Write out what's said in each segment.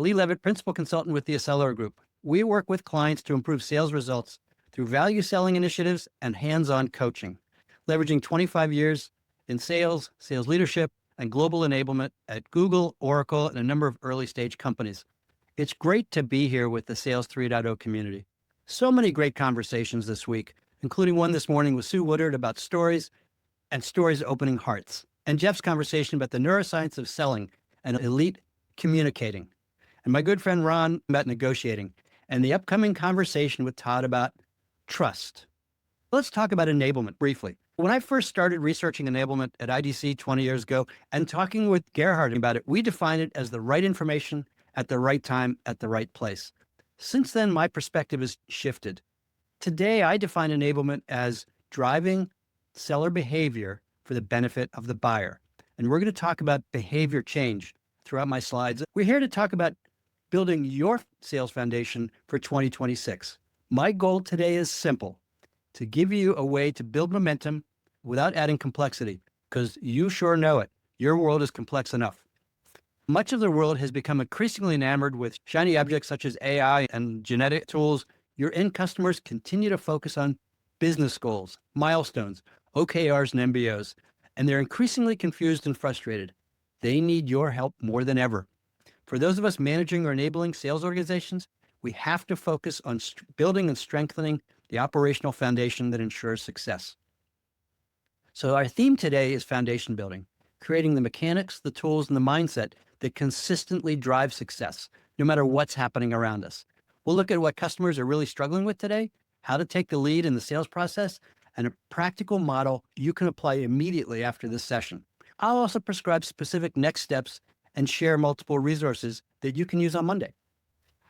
Lee Levitt, Principal Consultant with the Accelerator Group. We work with clients to improve sales results through value selling initiatives and hands-on coaching, leveraging 25 years in sales, sales leadership, and global enablement at Google, Oracle, and a number of early-stage companies. It's great to be here with the Sales 3.0 community. So many great conversations this week, including one this morning with Sue Woodard about stories and stories opening hearts, and Jeff's conversation about the neuroscience of selling and elite communicating, and my good friend Ron about negotiating, and the upcoming conversation with Todd about trust. Let's talk about enablement briefly. When I first started researching enablement at IDC 20 years ago and talking with Gerhard about it, we defined it as the right information at the right time at the right place. Since then, my perspective has shifted. Today, I define enablement as driving seller behavior for the benefit of the buyer. And we're going to talk about behavior change throughout my slides. We're here to talk about building your sales foundation for 2026. My goal today is simple: to give you a way to build momentum without adding complexity, because you sure know it. Your world is complex enough. Much of the world has become increasingly enamored with shiny objects such as AI and genetic tools. Your end customers continue to focus on business goals, milestones, OKRs, and MBOs, and they're increasingly confused and frustrated. They need your help more than ever. For those of us managing or enabling sales organizations, we have to focus on building and strengthening the operational foundation that ensures success. So our theme today is foundation building, creating the mechanics, the tools, and the mindset that consistently drive success, no matter what's happening around us. We'll look at what customers are really struggling with today, how to take the lead in the sales process, and a practical model you can apply immediately after this session. I'll also prescribe specific next steps and share multiple resources that you can use on Monday.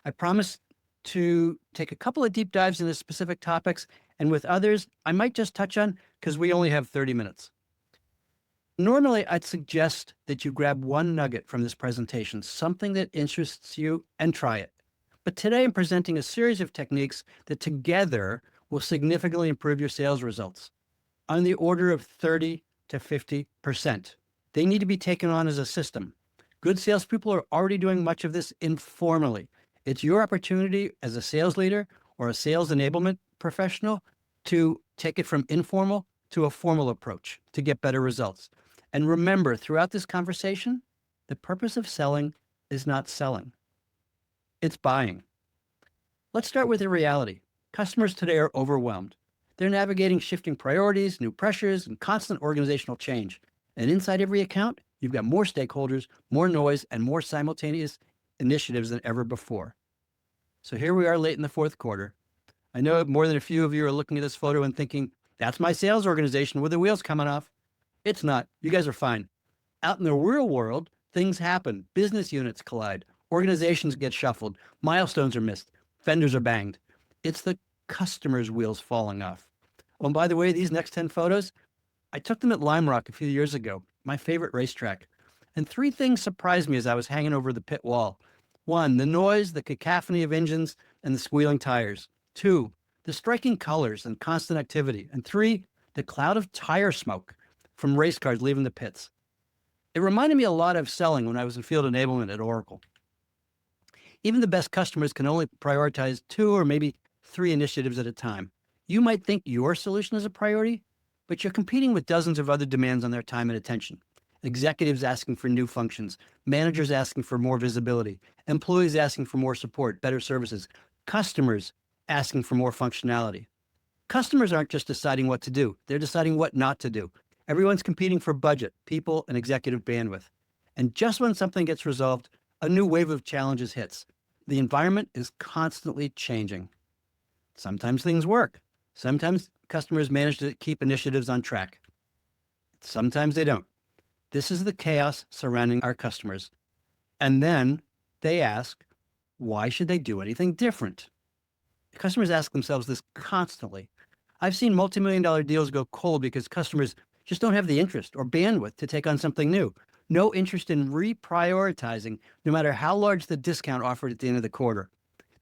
I promise to take a couple of deep dives into specific topics, and with others, I might just touch on because we only have 30 minutes. Normally, I'd suggest that you grab one nugget from this presentation, something that interests you, and try it. But today I'm presenting a series of techniques that together will significantly improve your sales results on the order of 30 to 50%. They need to be taken on as a system. Good salespeople are already doing much of this informally. It's your opportunity as a sales leader or a sales enablement professional to take it from informal to a formal approach to get better results. And remember, throughout this conversation, the purpose of selling is not selling. It's buying. Let's start with the reality. Customers today are overwhelmed. They're navigating shifting priorities, new pressures, and constant organizational change. And inside every account, you've got more stakeholders, more noise, and more simultaneous initiatives than ever before. So here we are late in the fourth quarter. I know more than a few of you are looking at this photo and thinking, that's my sales organization with the wheels coming off. It's not. You guys are fine. Out in the real world, things happen. Business units collide. Organizations get shuffled. Milestones are missed. Vendors are banged. It's the customer's wheels falling off. Oh, and by the way, these next 10 photos, I took them at Lime Rock a few years ago, my favorite racetrack. And three things surprised me as I was hanging over the pit wall. One, the noise, the cacophony of engines, and the squealing tires. Two, the striking colors and constant activity. And three, the cloud of tire smoke from race cars leaving the pits. It reminded me a lot of selling when I was in field enablement at Oracle. Even the best customers can only prioritize 2 or maybe 3 initiatives at a time. You might think your solution is a priority, but you're competing with dozens of other demands on their time and attention. Executives asking for new functions, managers asking for more visibility, employees asking for more support, better services, customers asking for more functionality. Customers aren't just deciding what to do, they're deciding what not to do. Everyone's competing for budget, people, and executive bandwidth. And just when something gets resolved, a new wave of challenges hits. The environment is constantly changing. Sometimes things work. Sometimes customers manage to keep initiatives on track. Sometimes they don't. This is the chaos surrounding our customers. And then they ask, why should they do anything different? Customers ask themselves this constantly. I've seen multi-million-dollar deals go cold because customers just don't have the interest or bandwidth to take on something new. No interest in reprioritizing, no matter how large the discount offered at the end of the quarter.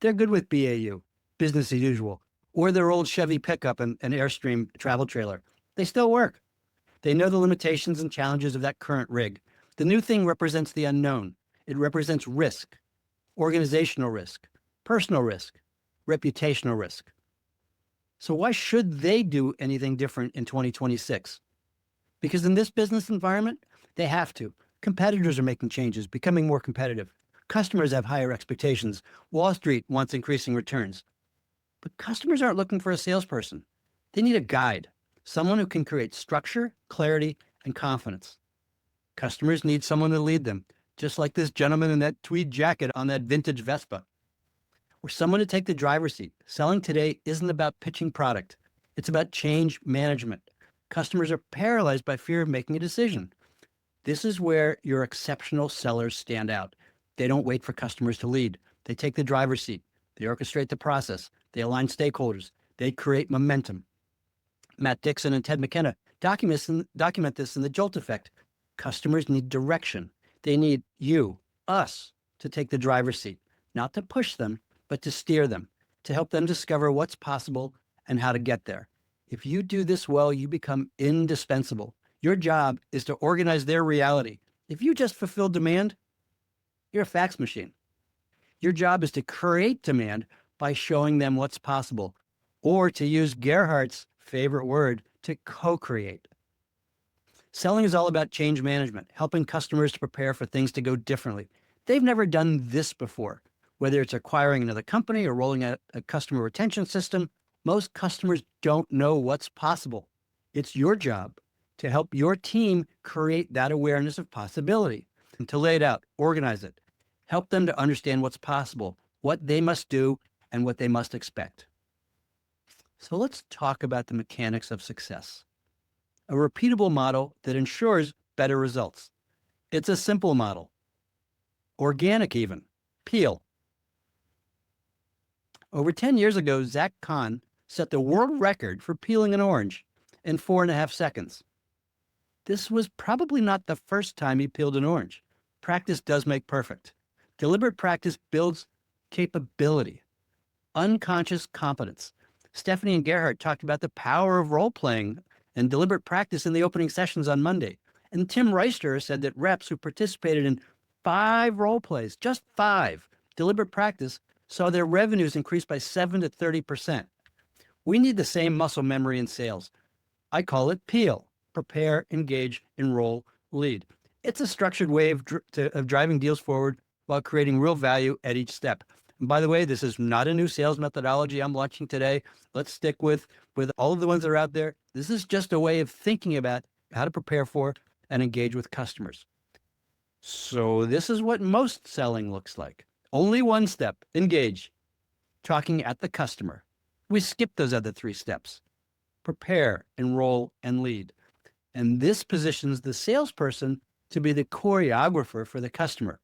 They're good with BAU, business as usual, or their old Chevy pickup and Airstream travel trailer. They still work. They know the limitations and challenges of that current rig. The new thing represents the unknown. It represents risk. organizational risk, personal risk, reputational risk. So why should they do anything different in 2026? Because in this business environment, they have to. Competitors are making changes, becoming more competitive. Customers have higher expectations. Wall Street wants increasing returns. But customers aren't looking for a salesperson. They need a guide, someone who can create structure, clarity, and confidence. Customers need someone to lead them, just like this gentleman in that tweed jacket on that vintage Vespa. Or someone to take the driver's seat. Selling today isn't about pitching product. It's about change management. Customers are paralyzed by fear of making a decision. This is where your exceptional sellers stand out. They don't wait for customers to lead. They take the driver's seat. They orchestrate the process. They align stakeholders. They create momentum. Matt Dixon and Ted McKenna document this in the Jolt effect. Customers need direction. They need you, us, to take the driver's seat, not to push them, but to steer them, to help them discover what's possible and how to get there. If you do this well, you become indispensable. Your job is to organize their reality. If you just fulfill demand, you're a fax machine. Your job is to create demand by showing them what's possible, or to use Gerhardt's favorite word, to co-create. Selling is all about change management, helping customers to prepare for things to go differently. They've never done this before. Whether it's acquiring another company or rolling out a customer retention system, most customers don't know what's possible. It's your job to help your team create that awareness of possibility and to lay it out, organize it, help them to understand what's possible, what they must do, and what they must expect. So let's talk about the mechanics of success. A repeatable model that ensures better results. It's a simple model. Organic even. Peel. Over 10 years ago, Zach Kahn set the world record for peeling an orange in 4.5 seconds. This was probably not the first time he peeled an orange. Practice does make perfect. Deliberate practice builds capability, unconscious competence. Stephanie and Gerhardt talked about the power of role-playing and deliberate practice in the opening sessions on Monday. And Tim Reister said that reps who participated in 5 role plays, just 5, deliberate practice, saw their revenues increase by 7 to 30%. We need the same muscle memory in sales. I call it PEEL, prepare, engage, enroll, lead. It's a structured way of driving deals forward while creating real value at each step. And by the way, this is not a new sales methodology I'm launching today. Let's stick with all of the ones that are out there. This is just a way of thinking about how to prepare for and engage with customers. So this is what most selling looks like. Only one step, engage, talking at the customer. We skip those other 3 steps. Prepare, enroll, and lead. And this positions the salesperson to be the choreographer for the customer.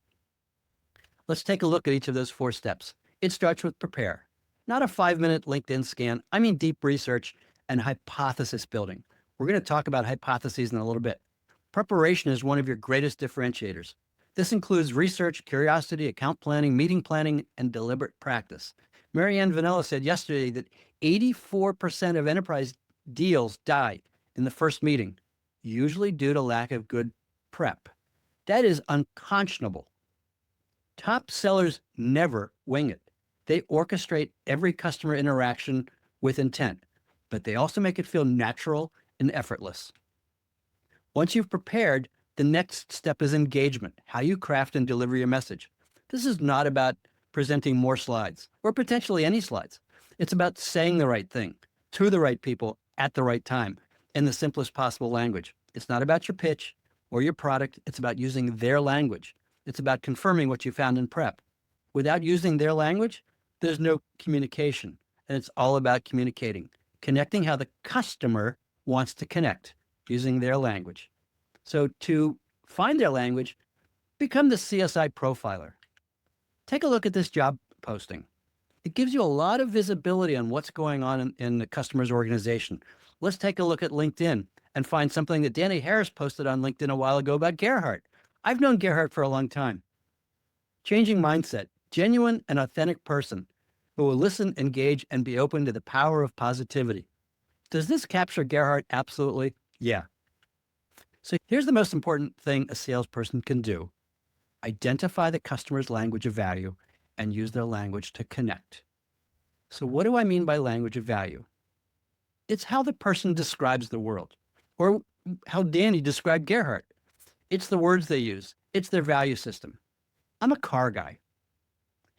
Let's take a look at each of those 4 steps. It starts with prepare. Not a 5-minute LinkedIn scan. I mean deep research and hypothesis building. We're going to talk about hypotheses in a little bit. Preparation is one of your greatest differentiators. This includes research, curiosity, account planning, meeting planning, and deliberate practice. Marianne Vanella said yesterday that 84% of enterprise deals die in the first meeting, usually due to lack of good prep. That is unconscionable. Top sellers never wing it. They orchestrate every customer interaction with intent, but they also make it feel natural and effortless. Once you've prepared, the next step is engagement, how you craft and deliver your message. This is not about presenting more slides or potentially any slides. It's about saying the right thing to the right people at the right time in the simplest possible language. It's not about your pitch or your product. It's about using their language. It's about confirming what you found in prep. Without using their language, there's no communication. And it's all about communicating, connecting how the customer wants to connect using their language. So to find their language, become the CSI profiler. Take a look at this job posting. It gives you a lot of visibility on what's going on in the customer's organization. Let's take a look at LinkedIn and find something that Danny Harris posted on LinkedIn a while ago about Gerhardt. I've known Gerhardt for a long time. Changing mindset, genuine and authentic person who will listen, engage, and be open to the power of positivity. Does this capture Gerhardt? Absolutely. Yeah. So here's the most important thing a salesperson can do. Identify the customer's language of value and use their language to connect. So what do I mean by language of value? It's how the person describes the world, or how Danny described Gerhardt. It's the words they use. It's their value system. I'm a car guy.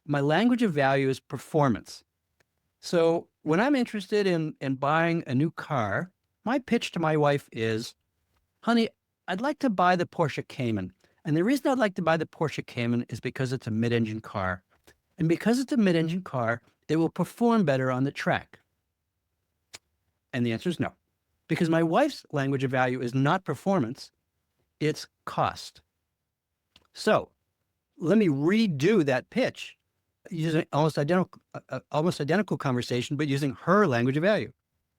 My language of value is performance. So when I'm interested in buying a new car, my pitch to my wife is, honey, I'd like to buy the Porsche Cayman. And the reason I'd like to buy the Porsche Cayman is because it's a mid-engine car. And because it's a mid-engine car, it will perform better on the track. And the answer is no, because my wife's language of value is not performance, it's cost. So let me redo that pitch using almost identical conversation, but using her language of value.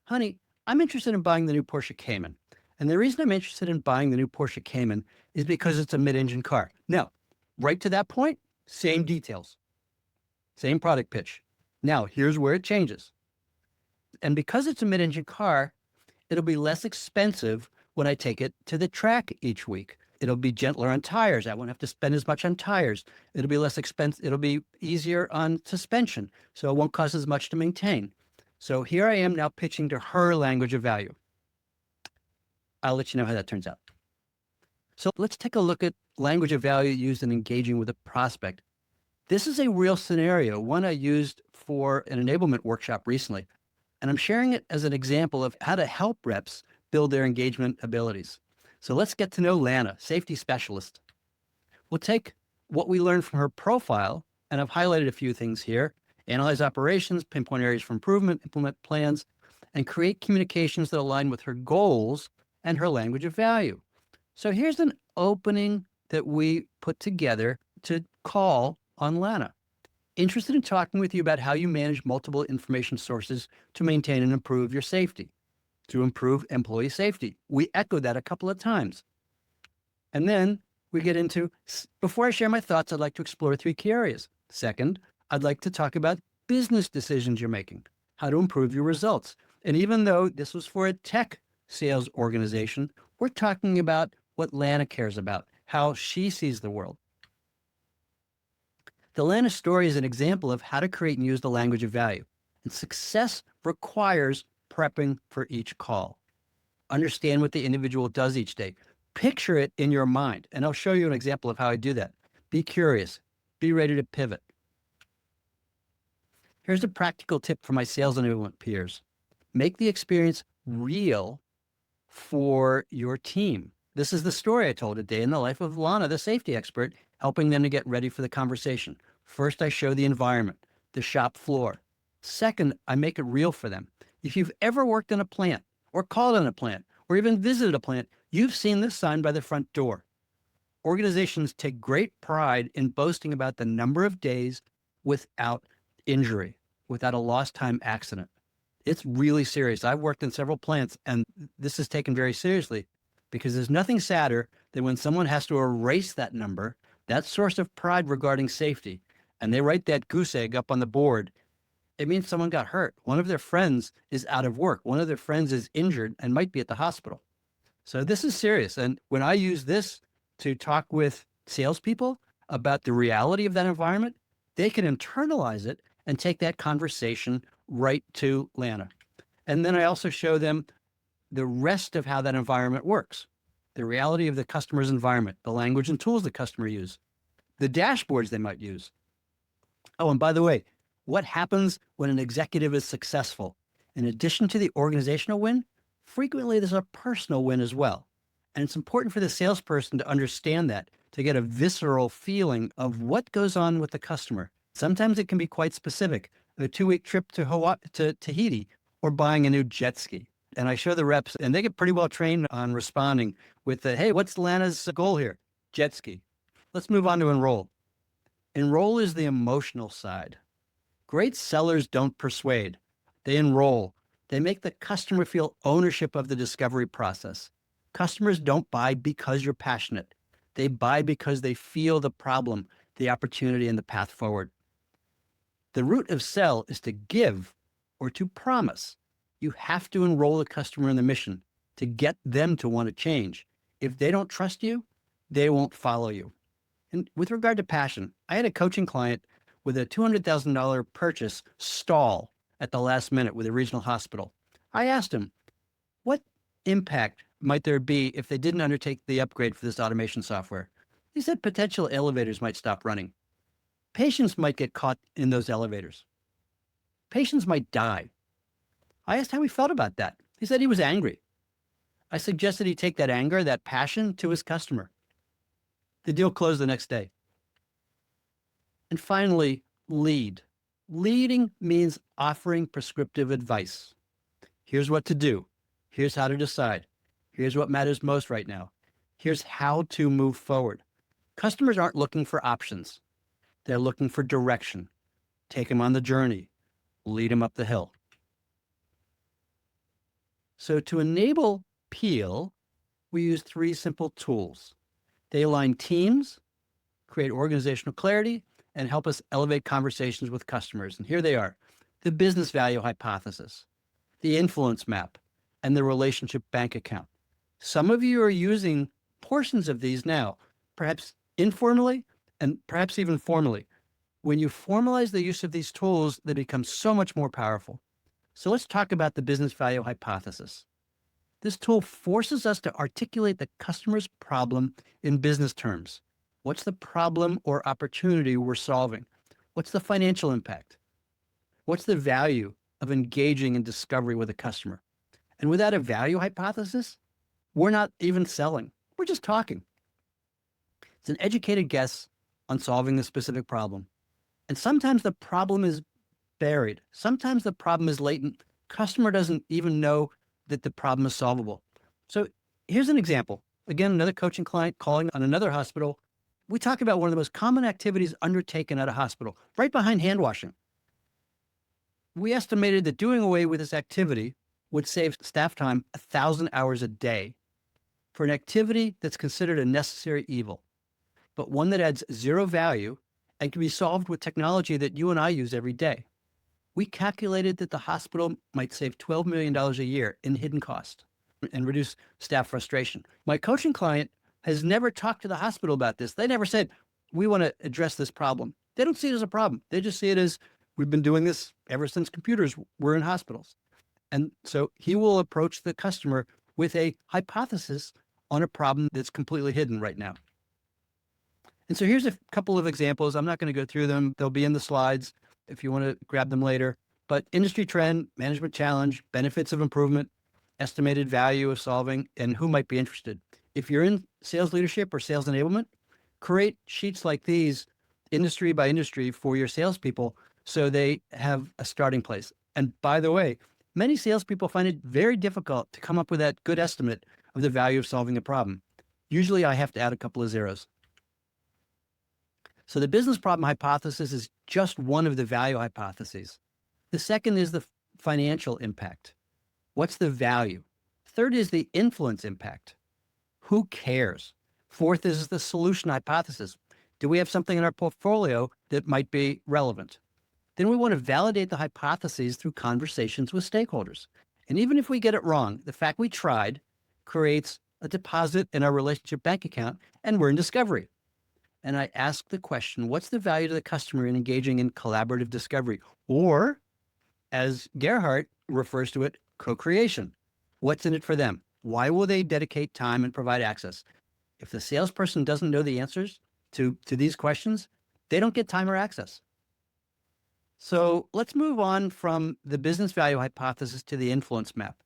Honey, I'm interested in buying the new Porsche Cayman. And the reason I'm interested in buying the new Porsche Cayman is because it's a mid-engine car. Now, right to that point, same details, same product pitch. Now, here's where it changes. And because it's a mid-engine car, it'll be less expensive when I take it to the track each week. It'll be gentler on tires. I won't have to spend as much on tires. It'll be less expensive. It'll be easier on suspension, so it won't cost as much to maintain. So here I am now pitching to her language of value. I'll let you know how that turns out. So let's take a look at language of value used in engaging with a prospect. This is a real scenario, one I used for an enablement workshop recently, and I'm sharing it as an example of how to help reps build their engagement abilities. So let's get to know Lana, safety specialist. We'll take what we learned from her profile, and I've highlighted a few things here: analyze operations, pinpoint areas for improvement, implement plans, and create communications that align with her goals and her language of value. So here's an opening that we put together to call on Lana. Interested in talking with you about how you manage multiple information sources to maintain and improve your safety, to improve employee safety. We echoed that a couple of times. And then we get into, before I share my thoughts, I'd like to explore 3 key areas. Second, I'd like to talk about business decisions you're making, how to improve your results. And even though this was for a tech sales organization, we're talking about what Lana cares about, how she sees the world. The Lana story is an example of how to create and use the language of value. And success requires prepping for each call. Understand what the individual does each day. Picture it in your mind. And I'll show you an example of how I do that. Be curious. Be ready to pivot. Here's a practical tip for my sales enablement peers. Make the experience real for your team. This is the story I told, a day in the life of Lana, the safety expert, helping them to get ready for the conversation. First, I show the environment, the shop floor. Second, I make it real for them. If you've ever worked in a plant or called on a plant or even visited a plant, you've seen this sign by the front door. Organizations take great pride in boasting about the number of days without injury, without a lost time accident. It's really serious. I've worked in several plants, and this is taken very seriously because there's nothing sadder than when someone has to erase that number, that source of pride regarding safety, and they write that goose egg up on the board. It means someone got hurt. One of their friends is out of work. One of their friends is injured and might be at the hospital. So this is serious. And when I use this to talk with salespeople about the reality of that environment, they can internalize it and take that conversation right to Lana. And then I also show them the rest of how that environment works, the reality of the customer's environment, the language and tools the customer use, the dashboards they might use. Oh, and by the way, what happens when an executive is successful? In addition to the organizational win, frequently there's a personal win as well. And it's important for the salesperson to understand that, to get a visceral feeling of what goes on with the customer. Sometimes it can be quite specific, a 2-week trip to Hawaii, to Tahiti, or buying a new jet ski. And I show the reps, and they get pretty well trained on responding with the, hey, what's Lana's goal here? Jet ski. Let's move on to enroll. Enroll is the emotional side. Great sellers don't persuade. They enroll. They make the customer feel ownership of the discovery process. Customers don't buy because you're passionate. They buy because they feel the problem, the opportunity, and the path forward. The root of sell is to give or to promise. You have to enroll the customer in the mission to get them to want to change. If they don't trust you, they won't follow you. And with regard to passion, I had a coaching client with a $200,000 purchase stall at the last minute with a regional hospital. I asked him, what impact might there be if they didn't undertake the upgrade for this automation software? He said potential elevators might stop running. Patients might get caught in those elevators. Patients might die. I asked how he felt about that. He said he was angry. I suggested he take that anger, that passion, to his customer. The deal closed the next day. And finally, lead. Leading means offering prescriptive advice. Here's what to do. Here's how to decide. Here's what matters most right now. Here's how to move forward. Customers aren't looking for options. They're looking for direction. Take them on the journey. Lead them up the hill. So to enable Peel, we use 3 simple tools. They align teams, create organizational clarity, and help us elevate conversations with customers. And here they are: the business value hypothesis, the influence map, and the relationship bank account. Some of you are using portions of these now, perhaps informally and perhaps even formally. When you formalize the use of these tools, they become so much more powerful. So let's talk about the business value hypothesis. This tool forces us to articulate the customer's problem in business terms. What's the problem or opportunity we're solving? What's the financial impact? What's the value of engaging in discovery with a customer? And without a value hypothesis, we're not even selling. We're just talking. It's an educated guess on solving the specific problem. And sometimes the problem is buried. Sometimes the problem is latent. Customer doesn't even know that the problem is solvable. So here's an example. Again, another coaching client calling on another hospital. We talk about one of the most common activities undertaken at a hospital, right behind hand washing. We estimated that doing away with this activity would save staff time 1,000 hours a day for an activity that's considered a necessary evil, but one that adds zero value and can be solved with technology that you and I use every day. We calculated that the hospital might save $12 million a year in hidden cost and reduce staff frustration. My coaching client has never talked to the hospital about this. They never said, we want to address this problem. They don't see it as a problem. They just see it as, we've been doing this ever since computers were in hospitals. And so he will approach the customer with a hypothesis on a problem that's completely hidden right now. And so here's a couple of examples. I'm not going to go through them. They'll be in the slides if you want to grab them later. But industry trend, management challenge, benefits of improvement, estimated value of solving, and who might be interested. If you're in sales leadership or sales enablement, create sheets like these, industry by industry, for your salespeople so they have a starting place. And by the way, many salespeople find it very difficult to come up with that good estimate of the value of solving a problem. Usually I have to add a couple of zeros. So the business problem hypothesis is just one of the value hypotheses. The second is the financial impact. What's the value? Third is the influence impact. Who cares? Fourth is the solution hypothesis. Do we have something in our portfolio that might be relevant? Then we want to validate the hypotheses through conversations with stakeholders. And even if we get it wrong, the fact we tried creates a deposit in our relationship bank account, and we're in discovery. And I ask the question, what's the value to the customer in engaging in collaborative discovery? Or, as Gerhardt refers to it, co-creation. What's in it for them? Why will they dedicate time and provide access? If the salesperson doesn't know the answers to these questions, they don't get time or access. So let's move on from the business value hypothesis to the influence map.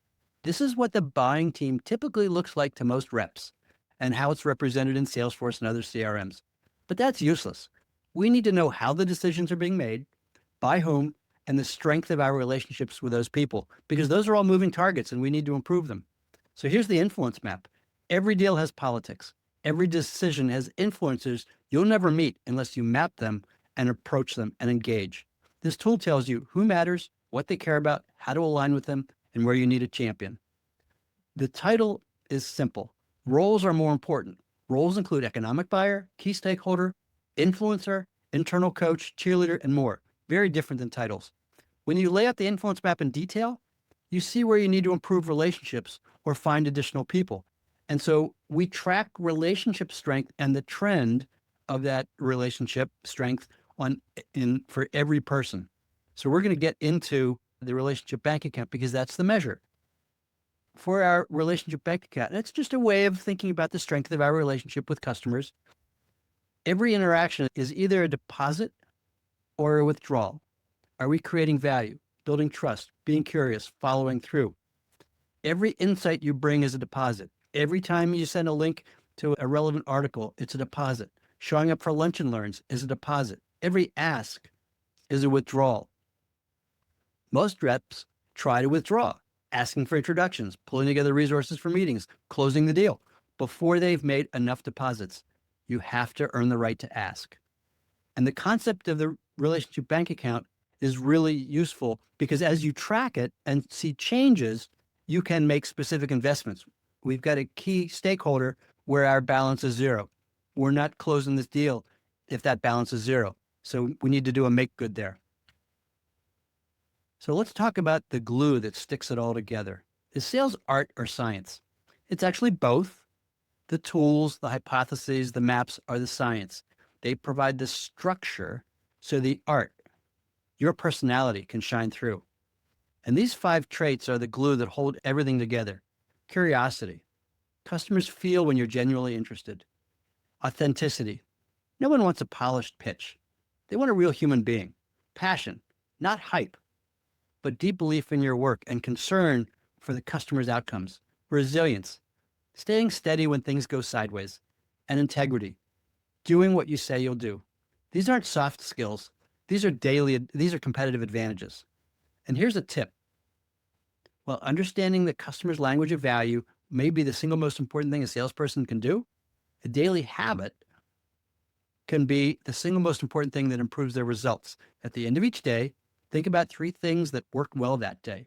This is what the buying team typically looks like to most reps and how it's represented in Salesforce and other CRMs. But that's useless. We need to know how the decisions are being made, by whom, and the strength of our relationships with those people, because those are all moving targets and we need to improve them. So here's the influence map. Every deal has politics. Every decision has influencers you'll never meet unless you map them and approach them and engage. This tool tells you who matters, what they care about, how to align with them, and where you need a champion. The title is simple. Roles are more important. Roles include economic buyer, key stakeholder, influencer, internal coach, cheerleader, and more. Very different than titles. When you lay out the influence map in detail, you see where you need to improve relationships or find additional people. And so we track relationship strength and the trend of that relationship strength for every person. So we're going to get into the relationship bank account because that's the measure. For our relationship bank account, it's just a way of thinking about the strength of our relationship with customers. Every interaction is either a deposit or a withdrawal. Are we creating value, building trust, being curious, following through? Every insight you bring is a deposit. Every time you send a link to a relevant article, it's a deposit. Showing up for lunch and learns is a deposit. Every ask is a withdrawal. Most reps try to withdraw, asking for introductions, pulling together resources for meetings, closing the deal before they've made enough deposits. You have to earn the right to ask. And the concept of the relationship bank account is really useful because as you track it and see changes, you can make specific investments. We've got a key stakeholder where our balance is zero. We're not closing this deal if that balance is zero. So we need to do a make good there. So let's talk about the glue that sticks it all together. Is sales art or science? It's actually both. The tools, the hypotheses, the maps are the science. They provide the structure so the art, your personality, can shine through. And these 5 traits are the glue that hold everything together. Curiosity. Customers feel when you're genuinely interested. Authenticity. No one wants a polished pitch. They want a real human being. Passion, not hype, but deep belief in your work and concern for the customer's outcomes. Resilience. Staying steady when things go sideways. And integrity. Doing what you say you'll do. These aren't soft skills. These are competitive advantages. And here's a tip. Well, understanding the customer's language of value may be the single most important thing a salesperson can do. A daily habit can be the single most important thing that improves their results. At the end of each day, think about 3 things that worked well that day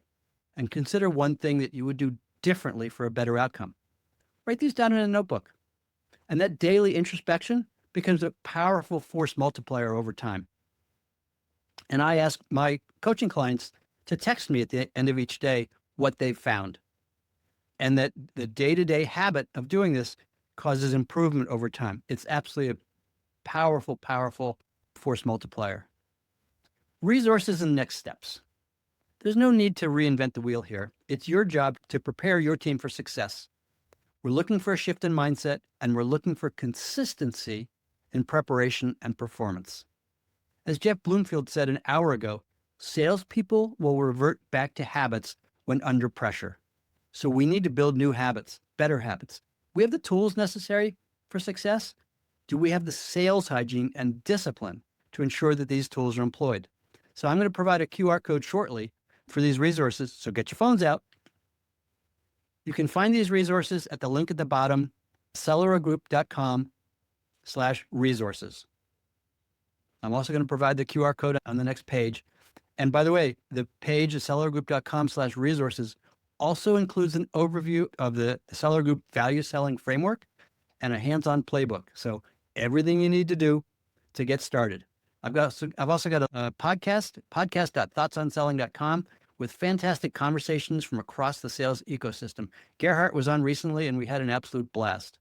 and consider one thing that you would do differently for a better outcome. Write these down in a notebook. And that daily introspection becomes a powerful force multiplier over time. And I ask my coaching clients to text me at the end of each day what they've found. And that the day-to-day habit of doing this causes improvement over time. It's absolutely a powerful, powerful force multiplier. Resources and next steps. There's no need to reinvent the wheel here. It's your job to prepare your team for success. We're looking for a shift in mindset, and we're looking for consistency in preparation and performance. As Jeff Bloomfield said an hour ago, salespeople will revert back to habits when under pressure. So we need to build new habits, better habits. We have the tools necessary for success. Do we have the sales hygiene and discipline to ensure that these tools are employed? So I'm going to provide a QR code shortly for these resources. So get your phones out. You can find these resources at the link at the bottom, acceleragroup.com/resources. I'm also going to provide the QR code on the next page. And by the way, the page at acceleragroup.com/resources also includes an overview of the Acceler Group value selling framework and a hands-on playbook. So everything you need to do to get started. I've also got a podcast.thoughtsonselling.com with fantastic conversations from across the sales ecosystem. Gerhardt was on recently and we had an absolute blast.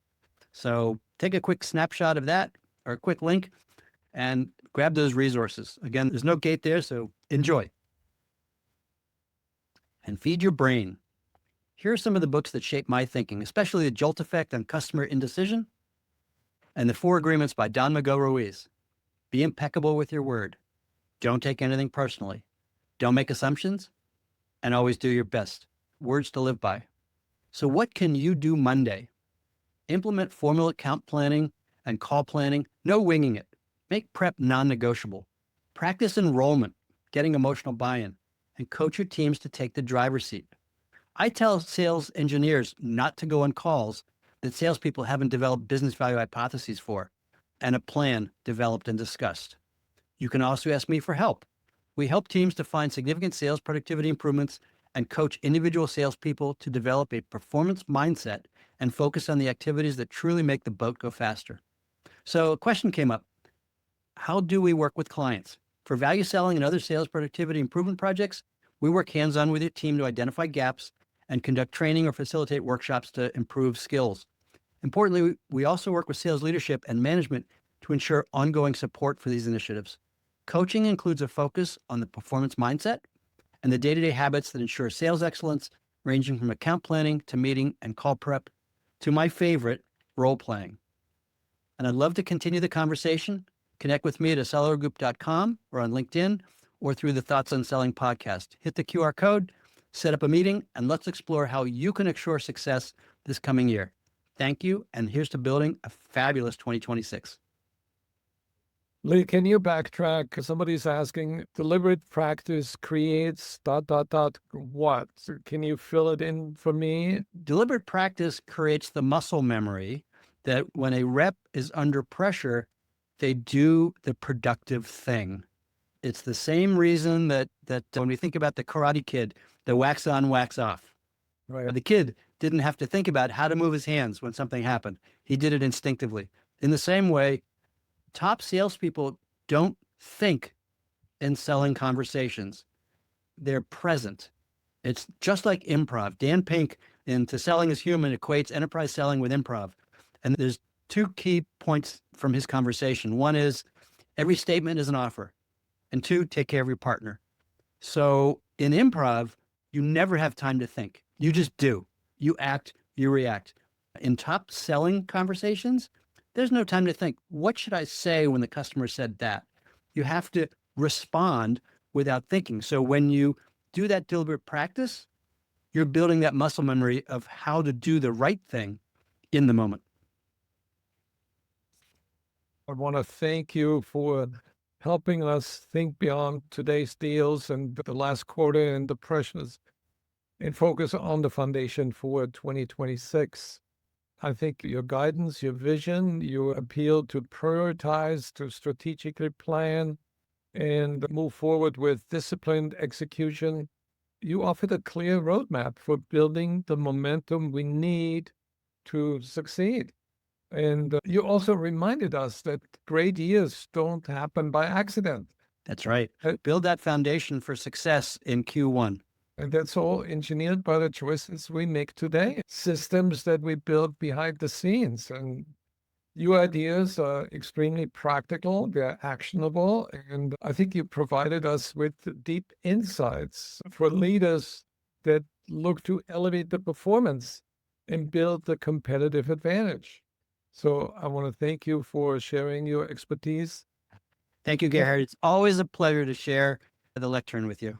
So take a quick snapshot of that or a quick link and grab those resources. Again, there's no gate there, so enjoy. And feed your brain. Here are some of the books that shaped my thinking, especially The Jolt Effect on Customer Indecision and The 4 Agreements by Don Miguel Ruiz. Be impeccable with your word. Don't take anything personally. Don't make assumptions, and always do your best. Words to live by. So what can you do Monday? Implement formal account planning and call planning. No winging it. Make prep non-negotiable. Practice enrollment, getting emotional buy-in, and coach your teams to take the driver's seat. I tell sales engineers not to go on calls that salespeople haven't developed business value hypotheses for and a plan developed and discussed. You can also ask me for help. We help teams to find significant sales productivity improvements and coach individual salespeople to develop a performance mindset and focus on the activities that truly make the boat go faster. So a question came up. How do we work with clients? For value selling and other sales productivity improvement projects, we work hands-on with your team to identify gaps and conduct training or facilitate workshops to improve skills. Importantly, we also work with sales leadership and management to ensure ongoing support for these initiatives. Coaching includes a focus on the performance mindset and the day-to-day habits that ensure sales excellence, ranging from account planning to meeting and call prep to my favorite, role playing. And I'd love to continue the conversation. Connect with me at acceleragroup.com or on LinkedIn or through the Thoughts on Selling podcast. Hit the QR code, set up a meeting, and let's explore how you can ensure success this coming year. Thank you, and here's to building a fabulous 2026. Lee, can you backtrack? Somebody's asking, deliberate practice creates ... what? Can you fill it in for me? Deliberate practice creates the muscle memory that when a rep is under pressure, they do the productive thing. It's the same reason that when we think about the Karate Kid, the wax on, wax off. Right. The kid didn't have to think about how to move his hands when something happened. He did it instinctively. In the same way, top salespeople don't think in selling conversations. They're present. It's just like improv. Dan Pink in To Selling is Human equates enterprise selling with improv. And there's two key points from his conversation. One is every statement is an offer. And two, take care of your partner. So in improv, you never have time to think. You just do. You act, you react. In top selling conversations, there's no time to think. What should I say when the customer said that? You have to respond without thinking. So when you do that deliberate practice, you're building that muscle memory of how to do the right thing in the moment. I want to thank you for helping us think beyond today's deals and the last quarter and the pressures and focus on the foundation for 2026. I think your guidance, your vision, your appeal to prioritize, to strategically plan, and move forward with disciplined execution. You offered a clear roadmap for building the momentum we need to succeed. And you also reminded us that great years don't happen by accident. That's right. Build that foundation for success in Q1. And that's all engineered by the choices we make today, systems that we build behind the scenes. And your ideas are extremely practical, they're actionable, and I think you provided us with deep insights for leaders that look to elevate the performance and build the competitive advantage. So I want to thank you for sharing your expertise. Thank you, Gerhard. It's always a pleasure to share the lectern with you.